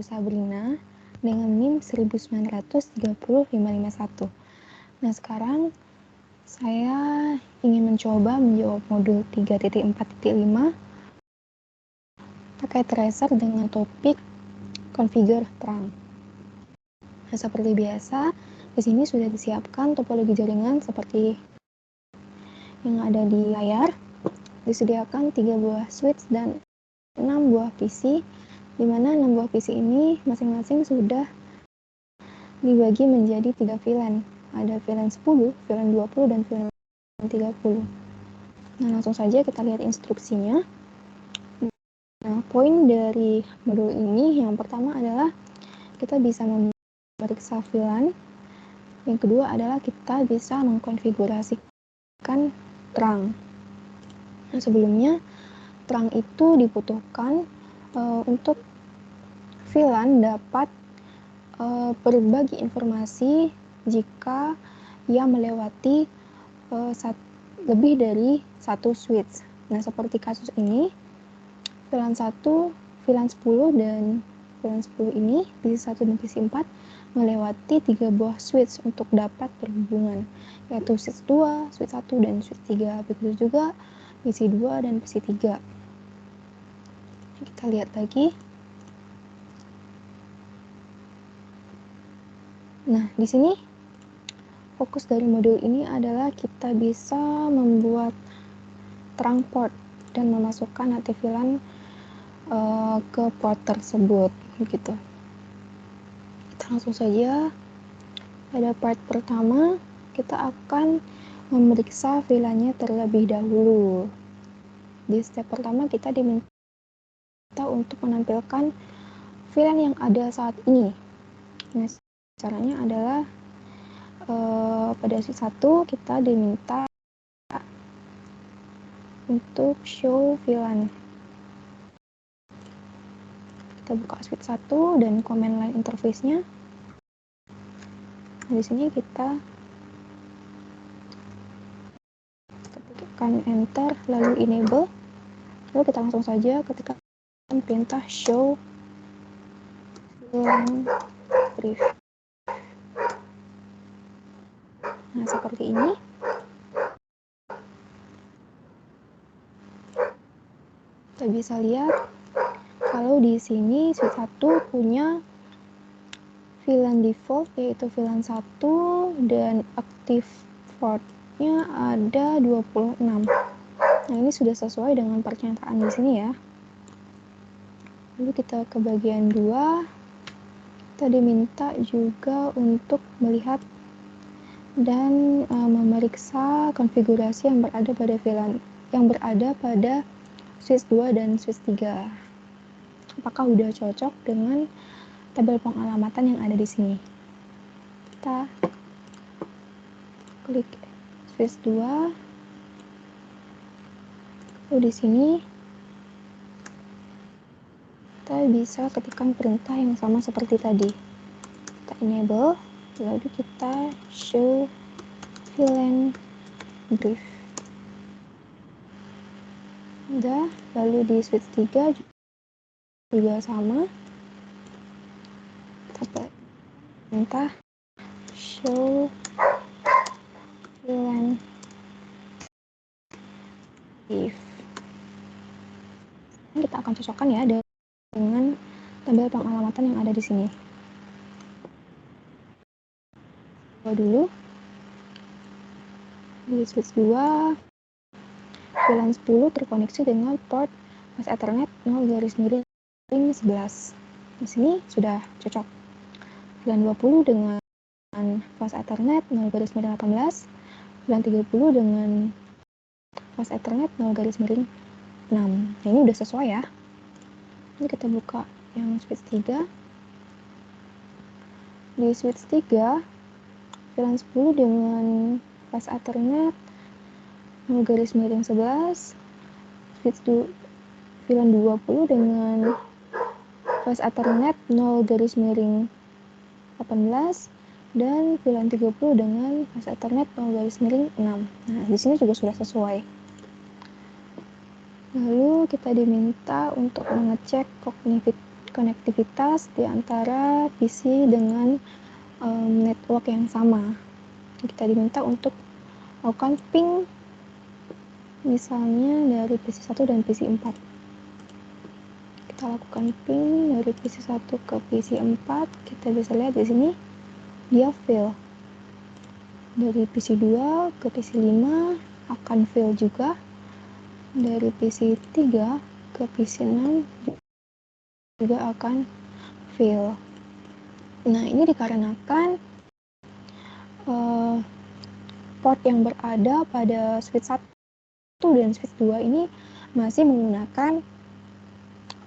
Sabrina dengan NIM 1930551. Nah, sekarang saya ingin mencoba menjawab modul 3.4.5 pakai tracer dengan topik configure terang. Nah, seperti biasa, di sini sudah disiapkan topologi jaringan seperti yang ada di layar. Disediakan 3 buah switch dan 6 buah PC, di mana 6 buah PC ini masing-masing sudah dibagi menjadi 3 VLAN. Ada VLAN 10, VLAN 20, dan VLAN 30. Nah, langsung saja kita lihat instruksinya. Nah, poin dari modul ini yang pertama adalah kita bisa memeriksa VLAN. Yang kedua adalah kita bisa mengkonfigurasikan terang. Nah, sebelumnya terang itu dibutuhkan untuk VLAN dapat berbagi informasi jika ia melewati lebih dari satu switch. Nah, seperti kasus ini, VLAN 1, VLAN 10, dan VLAN 10 ini, PC 1 dan PC 4 melewati 3 buah switch untuk dapat berhubungan, yaitu switch 2, switch 1, dan switch 3. Begitu juga PC 2 dan PC 3. Kita lihat lagi. Nah, di sini fokus dari modul ini adalah kita bisa membuat terang port dan memasukkan nanti VLAN ke port tersebut, begitu. Kita langsung saja pada part pertama, kita akan memeriksa VLAN-nya terlebih dahulu. Di step pertama kita diminta untuk menampilkan VLAN yang ada saat ini. Nah, caranya adalah pada switch 1 kita diminta untuk show VLAN. Kita buka switch 1 dan command line interface-nya. Nah, di sini kita ketikkan enter lalu enable. Lalu kita langsung saja ketikkan perintah show VLAN brief. Nah, seperti ini. Kita bisa lihat kalau di sini switch 1 punya VLAN default yaitu VLAN 1 dan active port-nya ada 26. Nah, ini sudah sesuai dengan pernyataan di sini ya. Lalu kita ke bagian 2. Kita diminta juga untuk melihat dan memeriksa konfigurasi yang berada pada VLAN yang berada pada switch 2 dan switch 3. Apakah udah cocok dengan tabel pengalamatan yang ada di sini? Kita klik switch 2. Lalu di sini kita bisa ketikkan perintah yang sama seperti tadi. Kita enable, lalu kita show VLAN brief. Udah, lalu di switch 3 juga sama. Kita perintah show VLAN brief. Kita akan cocokkan ya dengan tabel pengalamatan yang ada di sini. Dulu di switch 2 VLAN 10 terkoneksi dengan port fast Ethernet 0/11. Di sini sudah cocok. VLAN 20 dengan fast Ethernet 0/18, VLAN 30 dengan fast Ethernet 0/6. Nah, ini udah sesuai ya. Ini kita buka yang switch 3. Di switch 3 VLAN 10 dengan fast Ethernet 0/11, switch VLAN 20 dengan fast Ethernet 0/18, dan VLAN 30 dengan fast Ethernet 0/6. Nah, di sini juga sudah sesuai. Lalu kita diminta untuk mengecek konektivitas di antara PC dengan network yang sama. Kita diminta untuk melakukan ping misalnya dari PC 1 dan PC 4. Kita lakukan ping dari PC 1 ke PC 4. Kita bisa lihat di sini dia fail. Dari PC 2 ke PC 5 akan fail juga. Dari PC 3 ke PC 6 juga akan fail. Nah, ini dikarenakan port yang berada pada switch 1 dan switch 2 ini masih menggunakan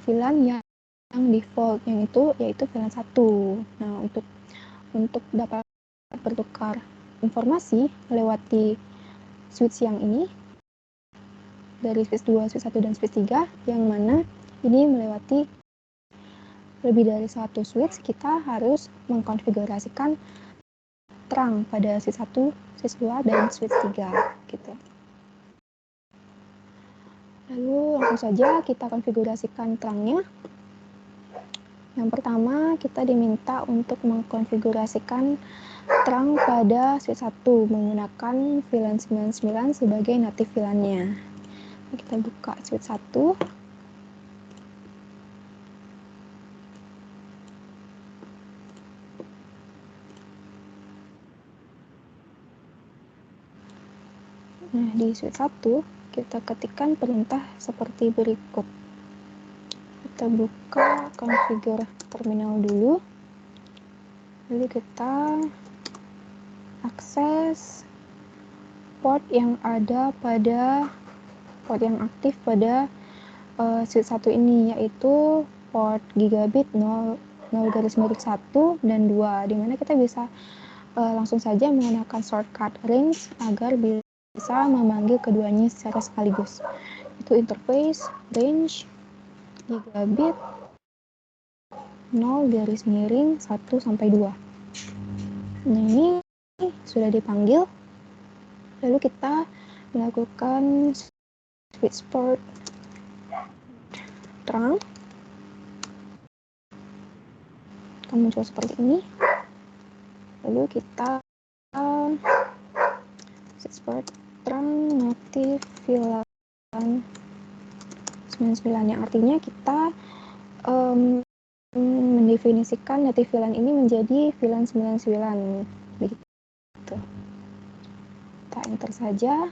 VLAN yang default yaitu VLAN 1. Nah, untuk dapat bertukar informasi melewati switch yang ini dari switch 2, switch 1 dan switch 3 yang mana ini melewati lebih dari satu switch, kita harus mengkonfigurasikan terang pada switch 1, switch 2, dan switch 3 gitu. Lalu langsung saja kita konfigurasikan terangnya. Yang pertama, kita diminta untuk mengkonfigurasikan terang pada switch 1 menggunakan VLAN 99 sebagai native VLAN-nya. Kita buka switch 1. Nah, di switch 1 kita ketikkan perintah seperti berikut. Kita buka configure terminal dulu. Lalu kita akses port yang ada pada port yang aktif pada switch 1 ini, yaitu port gigabit 0/1 dan 2, dimana kita bisa langsung saja menggunakan shortcut range agar bisa memanggil keduanya secara sekaligus. Itu interface range gigabit 0/1 sampai 2. Nah, ini sudah dipanggil. Lalu kita melakukan switch port terang. Akan muncul seperti ini. Lalu kita switch port terang native VLAN 99, yang artinya kita mendefinisikan native VLAN ini menjadi VLAN 99 begitu. Kita enter saja.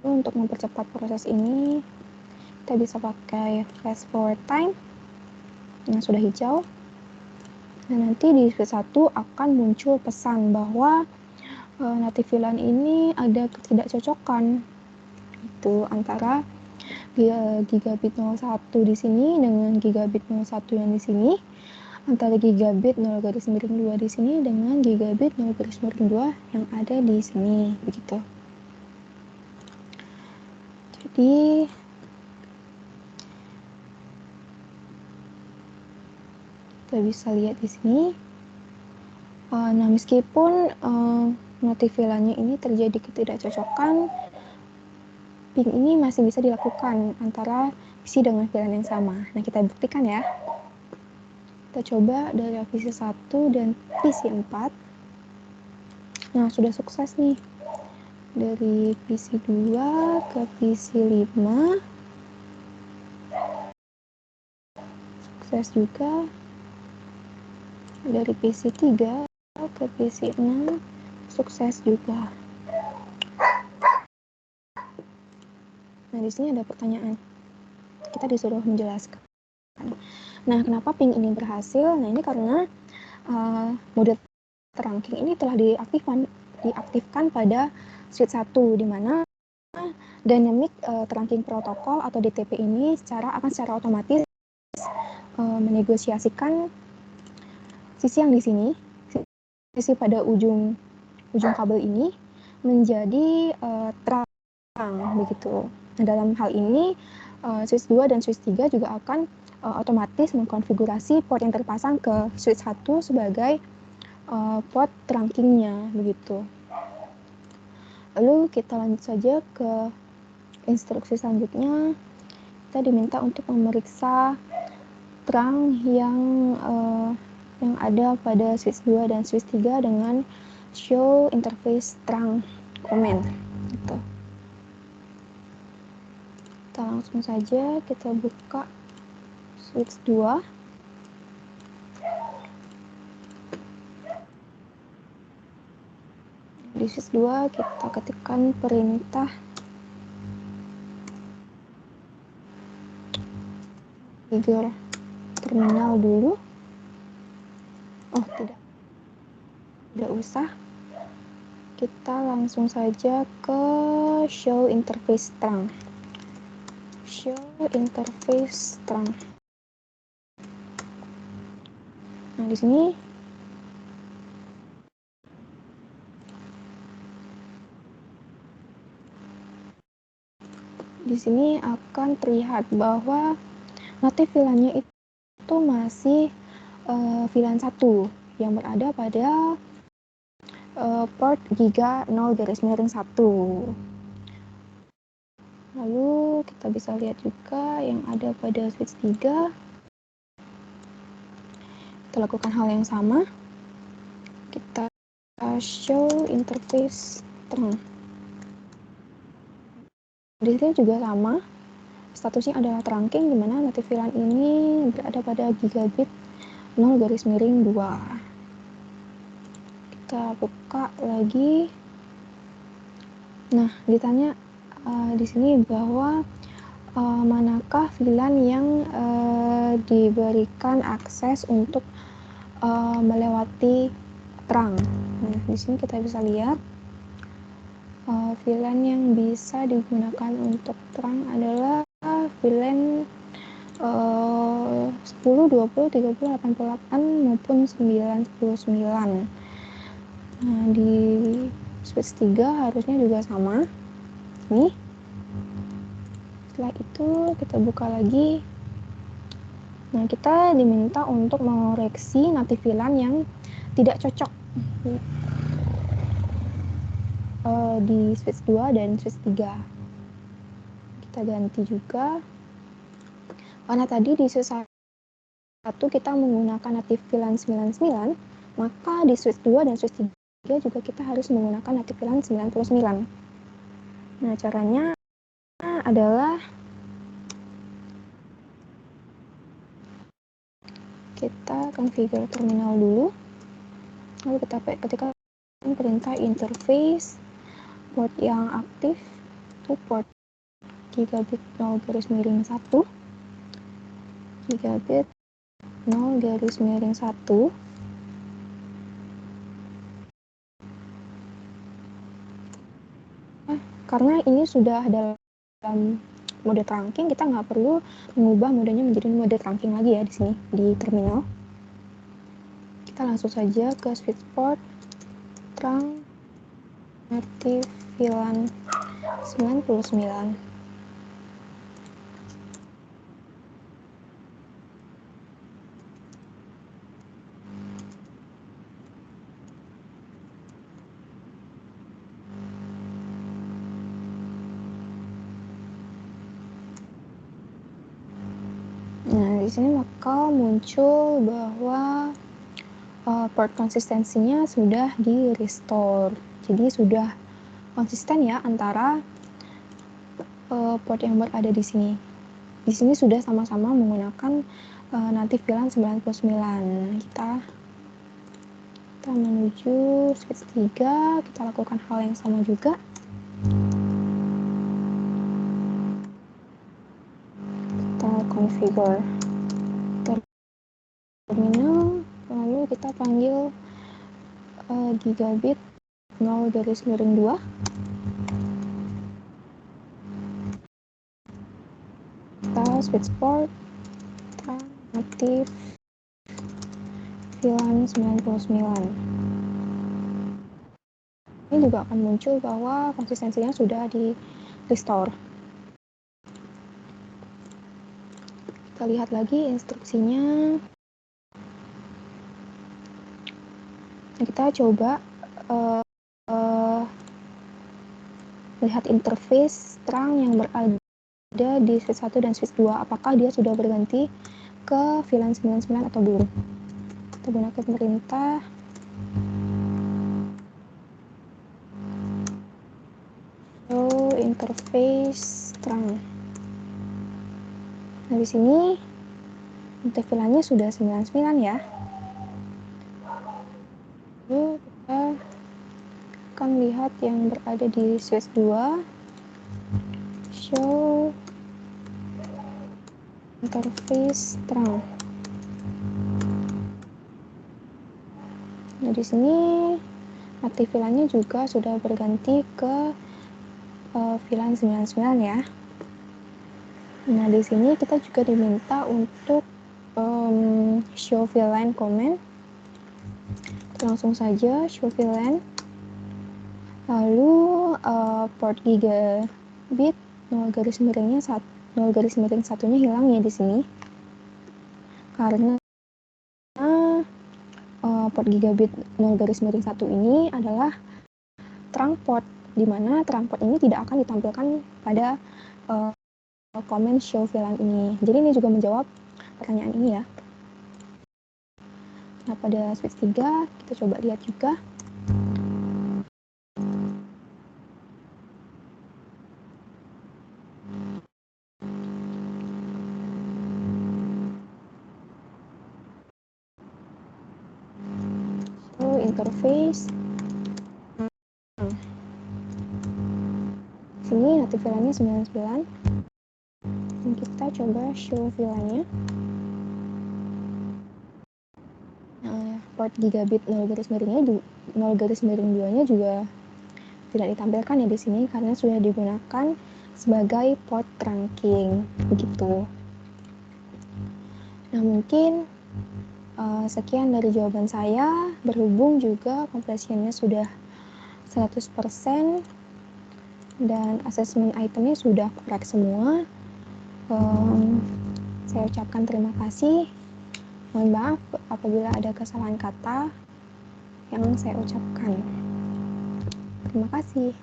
Untuk mempercepat proses ini, kita bisa pakai fast forward time yang sudah hijau. Dan nanti di switch 1 akan muncul pesan bahwa native VLAN ini ada ketidakcocokan itu antara gigabit 01 di sini dengan gigabit 01 yang di sini, antara gigabit 0/2 di sini dengan gigabit 0/2 yang ada di sini begitu. Jadi kita bisa lihat di sini. Nah, meskipun native VLAN-nya ini terjadi ketidakcocokan, ping ini masih bisa dilakukan antara PC dengan VLAN yang sama. Nah, kita buktikan ya. Kita coba dari PC 1 dan PC 4. Nah, sudah sukses nih. Dari PC 2 ke PC 5. Sukses juga. Dari PC 3 ke PC 6. Sukses juga. Nah, di sini ada pertanyaan. Kita disuruh menjelaskan. Nah, kenapa ping ini berhasil? Nah, ini karena mode trunking ini telah diaktifkan pada switch 1, di mana dynamic trunking protocol atau DTP ini secara otomatis menegosiasikan sisi yang di sini, sisi pada ujung kabel ini menjadi terang begitu. Nah, dalam hal ini switch 2 dan switch 3 juga akan otomatis mengkonfigurasi port yang terpasang ke switch 1 sebagai port trunkingnya begitu. Lalu kita lanjut saja ke instruksi selanjutnya, kita diminta untuk memeriksa terang yang ada pada switch 2 dan switch 3 dengan show interface terang comment gitu. Kita langsung saja kita buka switch 2. Di switch 2 kita ketikkan perintah configure terminal dulu. Oh, tidak usah, kita langsung saja ke show interface terang. Nah, di sini akan terlihat bahwa natif VLAN-nya itu masih VLAN 1 yang berada pada port giga 0-1. Lalu kita bisa lihat juga yang ada pada switch 3. Kita lakukan hal yang sama. Kita show interface terang. Di sini juga sama. Statusnya adalah trunking, di mana native VLAN ini berada pada gigabit 0-2. Kita buka lagi. Nah, ditanya di sini bahwa manakah VLAN yang diberikan akses untuk melewati terang. Nah, di sini kita bisa lihat VLAN yang bisa digunakan untuk terang adalah VLAN 10, 20, 30, 88 maupun 99. Nah, di switch 3 harusnya juga sama. Nih. Setelah itu kita buka lagi. Nah, kita diminta untuk mengoreksi native VLAN yang tidak cocok di switch 2 dan switch 3. Kita ganti juga. Karena tadi di switch 1 kita menggunakan native VLAN 99, maka di switch 2 dan switch 3 juga kita harus menggunakan native VLAN 99. Nah, caranya adalah kita configure terminal dulu. Lalu kita ketikkan perintah interface port yang aktif itu port gigabit 0-1, gigabit 0-1. Karena ini sudah dalam mode trunking, kita nggak perlu mengubah modenya menjadi mode trunking lagi ya di sini di terminal. Kita langsung saja ke switch port trunk native VLAN 99. Nah, di sini maka muncul bahwa port konsistensinya sudah di restore. Jadi sudah konsisten ya antara port yang berada di sini. Di sini sudah sama-sama menggunakan native VLAN 99. Kita menuju switch 3, kita lakukan hal yang sama juga. Kita configure terminal, lalu kita panggil gigabit 0-2. Kita switch port native VLAN 99. Ini juga akan muncul bahwa konsistensinya sudah di restore. Kita lihat lagi instruksinya. Kita coba lihat interface terang yang berada ada di switch 1 dan switch 2, apakah dia sudah berganti ke VLAN 99 atau belum. Kita gunakan perintah show interface terang. Nah, di sini untuk VLAN-nya sudah 99 ya. Lalu kita akan lihat yang berada di switch 2, show interface terang. Nah, di sini aktif VLAN-nya juga sudah berganti ke VLAN 99 ya. Nah, di sini kita juga diminta untuk show VLAN comment. Langsung saja show VLAN. Lalu port gigabit 0 garis miringnya 0 garis miring satunya hilang ya di sini. Karena port gigabit 0 garis miring 1 ini adalah terang port, di mana terang port ini tidak akan ditampilkan pada comment show VLAN ini. Jadi ini juga menjawab pertanyaan ini ya. Nah, pada switch 3 kita coba lihat juga. So, interface. Sini nanti VLAN-nya 99. Dan kita coba show VLAN-nya. Port gigabit 0 garis miringnya 0 garis miring 2-nya juga tidak ditampilkan ya di sini karena sudah digunakan sebagai port trunking begitu. Nah, mungkin sekian dari jawaban saya, berhubung juga completion-nya sudah 100% dan assessment itemnya sudah correct semua. Saya ucapkan terima kasih. Mohon maaf apabila ada kesalahan kata yang saya ucapkan. Terima kasih.